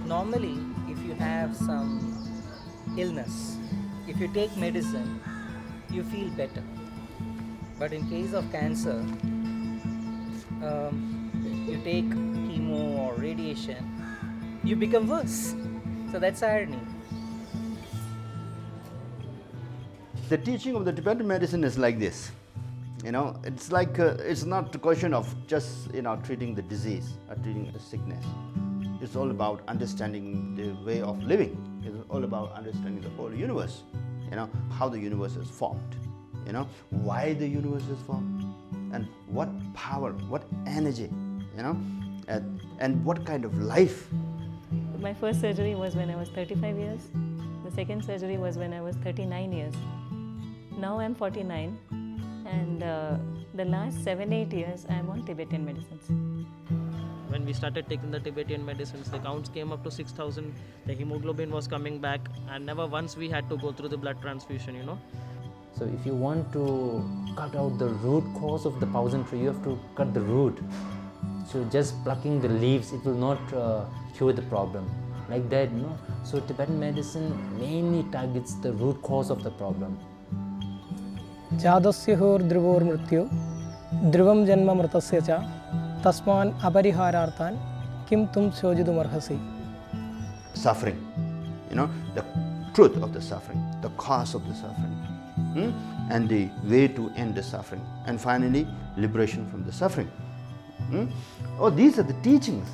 Normally, if you have some illness, if you take medicine, you feel better. But in case of cancer, you take chemo or radiation, you become worse. So that's irony. The teaching of the Tibetan medicine is like this. It's like it's not a question of just treating the disease or treating the sickness. It's all about understanding the way of living. It's all about understanding the whole universe. How the universe is formed. Why the universe is formed, and what power, what energy, and what kind of life. My first surgery was when I was 35 years. The second surgery was when I was 39 years. Now I'm 49, and the last 7-8 years I'm on Tibetan medicines. When we started taking the Tibetan medicines, the counts came up to 6,000, the hemoglobin was coming back, and never once we had to go through the blood transfusion, So if you want to cut out the root cause of the poison tree, you have to cut the root. So just plucking the leaves, it will not cure the problem. Like that, So Tibetan medicine mainly targets the root cause of the problem. जादस्य होर्ध्रुवोर् मृत्यु ध्रुवं जन्म मृतस्य च तस्मान् अपरिहारार्थान् किं तुम शोचितुमर्हसि. Suffering, the truth of the suffering, the cause of the suffering, and the way to end the suffering, and finally liberation from the suffering. Oh, these are the teachings,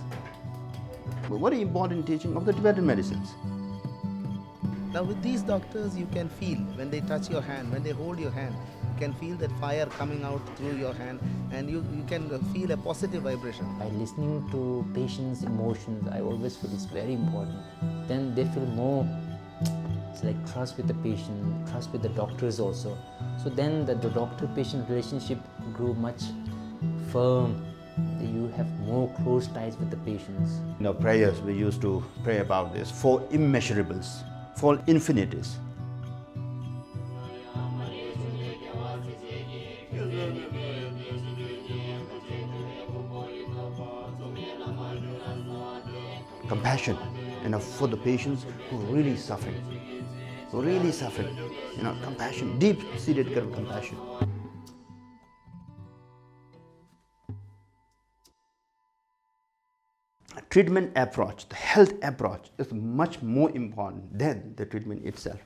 very important teaching of the Tibetan medicines. Now with these doctors you can feel, when they touch your hand, when they hold your hand, you can feel that fire coming out through your hand, and you can feel a positive vibration. By listening to patients' emotions, I always feel it's very important. Then they feel more, it's like trust with the patient, trust with the doctors also. So then the doctor-patient relationship grew much firm. You have more close ties with the patients. In our prayers, we used to pray about this 4 immeasurables, 4 infinities. Compassion, for the patients who are really suffering, compassion, deep-seated kind of compassion. Treatment approach, the health approach is much more important than the treatment itself.